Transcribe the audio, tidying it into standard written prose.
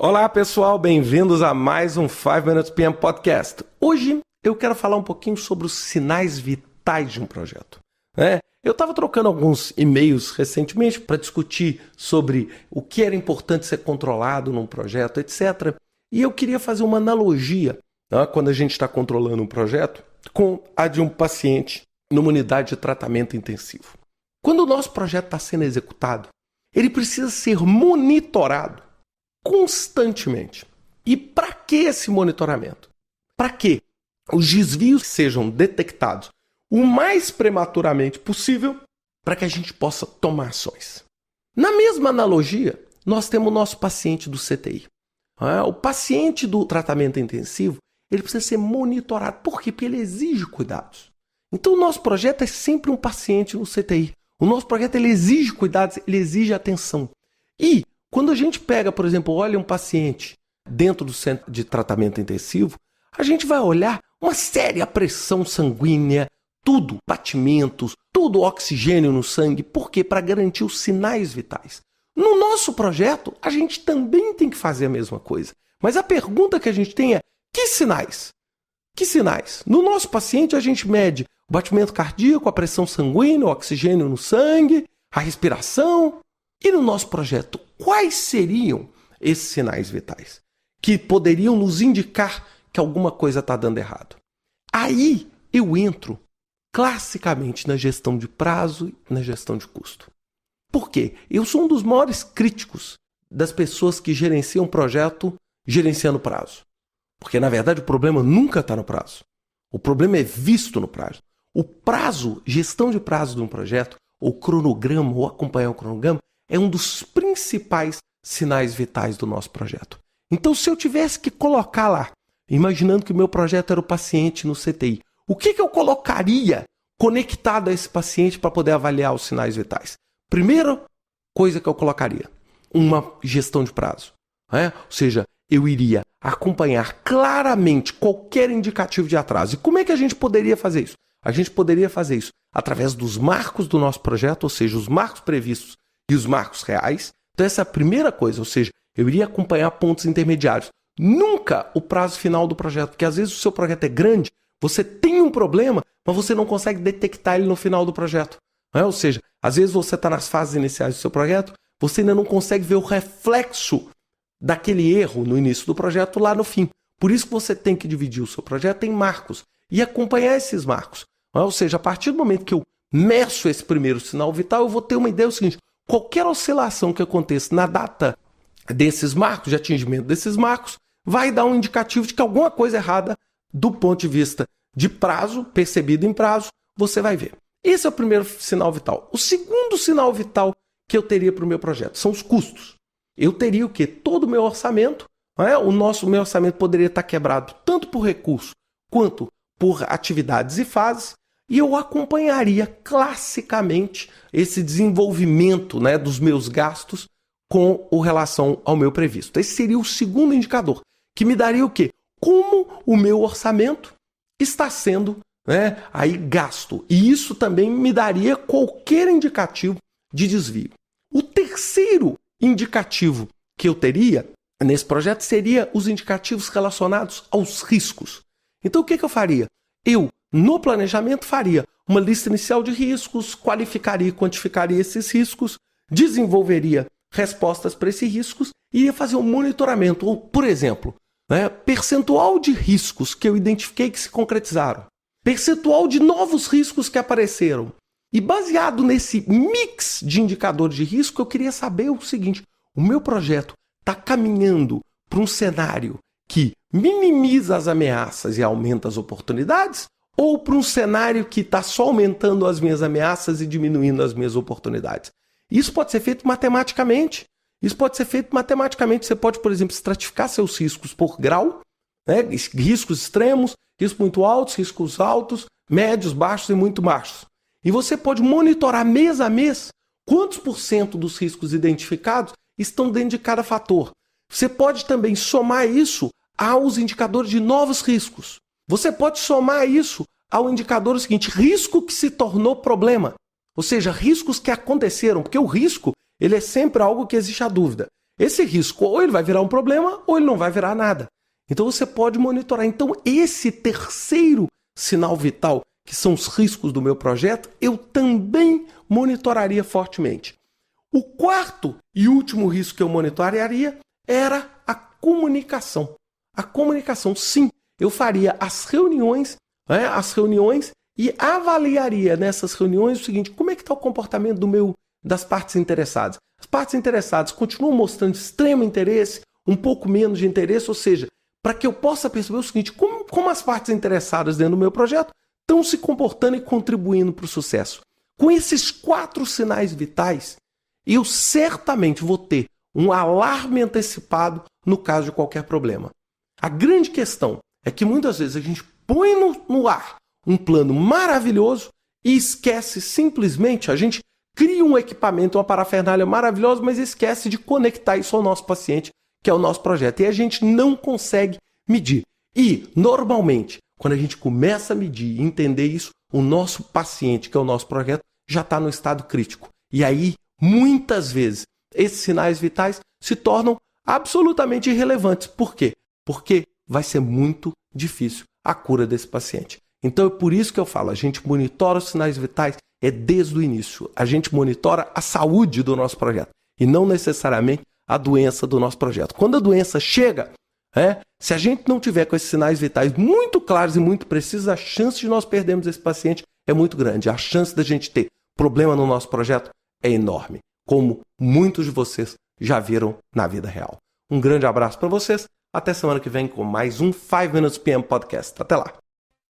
Olá pessoal, bem-vindos a mais um 5 Minutes PM Podcast. Hoje eu quero falar um pouquinho sobre os sinais vitais de um projeto. Eu estava trocando alguns e-mails recentemente para discutir sobre o que era importante ser controlado num projeto, etc. E eu queria fazer uma analogia, quando a gente está controlando um projeto, com a de um paciente numa unidade de tratamento intensivo. Quando o nosso projeto está sendo executado, ele precisa ser monitorado constantemente. E para que esse monitoramento? Para que os desvios sejam detectados o mais prematuramente possível para que a gente possa tomar ações. Na mesma analogia, nós temos o nosso paciente do CTI. O paciente do tratamento intensivo, ele precisa ser monitorado. Por quê? Porque ele exige cuidados. Então, o nosso projeto é sempre um paciente no CTI. O nosso projeto ele exige cuidados, ele exige atenção. E quando a gente pega, por exemplo, olha um paciente dentro do centro de tratamento intensivo, a gente vai olhar uma séria pressão sanguínea, tudo, batimentos, tudo oxigênio no sangue. Por quê? Para garantir os sinais vitais. No nosso projeto, a gente também tem que fazer a mesma coisa. Mas a pergunta que a gente tem é, que sinais? Que sinais? No nosso paciente, a gente mede o batimento cardíaco, a pressão sanguínea, o oxigênio no sangue, a respiração. E no nosso projeto, quais seriam esses sinais vitais que poderiam nos indicar que alguma coisa está dando errado? Aí eu entro classicamente na gestão de prazo e na gestão de custo. Por quê? Eu sou um dos maiores críticos das pessoas que gerenciam projeto gerenciando prazo. Porque, na verdade, o problema nunca está no prazo. O problema é visto no prazo. O prazo, gestão de prazo de um projeto, ou cronograma, ou acompanhar o cronograma, é um dos principais sinais vitais do nosso projeto. Então, se eu tivesse que colocar lá, imaginando que o meu projeto era o paciente no CTI, o que eu colocaria conectado a esse paciente para poder avaliar os sinais vitais? Primeira coisa que eu colocaria, uma gestão de prazo. Ou seja, eu iria acompanhar claramente qualquer indicativo de atraso. E como é que a gente poderia fazer isso? A gente poderia fazer isso através dos marcos do nosso projeto, ou seja, os marcos previstos e os marcos reais. Então essa é a primeira coisa, ou seja, eu iria acompanhar pontos intermediários. Nunca o prazo final do projeto, porque às vezes o seu projeto é grande, você tem um problema, mas você não consegue detectar ele no final do projeto. Ou seja, às vezes você está nas fases iniciais do seu projeto, você ainda não consegue ver o reflexo daquele erro no início do projeto lá no fim. Por isso que você tem que dividir o seu projeto em marcos e acompanhar esses marcos. Ou seja, a partir do momento que eu meço esse primeiro sinal vital, eu vou ter uma ideia do seguinte: qualquer oscilação que aconteça na data desses marcos, de atingimento desses marcos, vai dar um indicativo de que alguma coisa errada do ponto de vista de prazo, percebido em prazo, você vai ver. Esse é o primeiro sinal vital. O segundo sinal vital que eu teria para o meu projeto são os custos. Eu teria o quê? Todo o meu orçamento. Meu orçamento poderia estar quebrado tanto por recurso quanto por atividades e fases. E eu acompanharia classicamente esse desenvolvimento dos meus gastos com relação ao meu previsto. Esse seria o segundo indicador, que me daria o quê? Como o meu orçamento está sendo aí gasto. E isso também me daria qualquer indicativo de desvio. O terceiro indicativo que eu teria nesse projeto seria os indicativos relacionados aos riscos. Então o que eu faria? Eu, no planejamento, faria uma lista inicial de riscos, qualificaria e quantificaria esses riscos, desenvolveria respostas para esses riscos e iria fazer um monitoramento. Ou, por exemplo, percentual de riscos que eu identifiquei que se concretizaram, percentual de novos riscos que apareceram. E baseado nesse mix de indicadores de risco, eu queria saber o seguinte: o meu projeto está caminhando para um cenário que minimiza as ameaças e aumenta as oportunidades, ou para um cenário que está só aumentando as minhas ameaças e diminuindo as minhas oportunidades? Isso pode ser feito matematicamente. Você pode, por exemplo, estratificar seus riscos por grau, riscos extremos, riscos muito altos, riscos altos, médios, baixos e muito baixos. E você pode monitorar mês a mês quantos por cento dos riscos identificados estão dentro de cada fator. Você pode também somar isso aos indicadores de novos riscos. Você pode somar isso ao indicador seguinte: risco que se tornou problema. Ou seja, riscos que aconteceram, porque o risco ele é sempre algo que existe a dúvida. esse risco ou ele vai virar um problema ou ele não vai virar nada. Então você pode monitorar. Então esse terceiro sinal vital, que são os riscos do meu projeto, eu também monitoraria fortemente. O quarto e último risco que eu monitoraria era a comunicação. A comunicação, sim, eu faria as reuniões e avaliaria nessas reuniões o seguinte: como é que está o comportamento das partes interessadas? As partes interessadas continuam mostrando extremo interesse, um pouco menos de interesse, ou seja, para que eu possa perceber o seguinte: como as partes interessadas dentro do meu projeto estão se comportando e contribuindo para o sucesso. Com esses 4 sinais vitais, eu certamente vou ter um alarme antecipado no caso de qualquer problema. A grande questão é que muitas vezes a gente põe no ar um plano maravilhoso e esquece simplesmente, a gente cria um equipamento, uma parafernália maravilhosa, mas esquece de conectar isso ao nosso paciente, que é o nosso projeto. E a gente não consegue medir. E, normalmente, quando a gente começa a medir e entender isso, o nosso paciente, que é o nosso projeto, já está no estado crítico. E aí, muitas vezes, esses sinais vitais se tornam absolutamente irrelevantes. Por quê? Porque vai ser muito difícil a cura desse paciente. Então é por isso que eu falo, a gente monitora os sinais vitais desde o início. A gente monitora a saúde do nosso projeto e não necessariamente a doença do nosso projeto. Quando a doença chega, se a gente não tiver com esses sinais vitais muito claros e muito precisos, a chance de nós perdermos esse paciente é muito grande. A chance da gente ter problema no nosso projeto é enorme, como muitos de vocês já viram na vida real. Um grande abraço para vocês. Até semana que vem com mais um 5 Minutes PM Podcast. Até lá!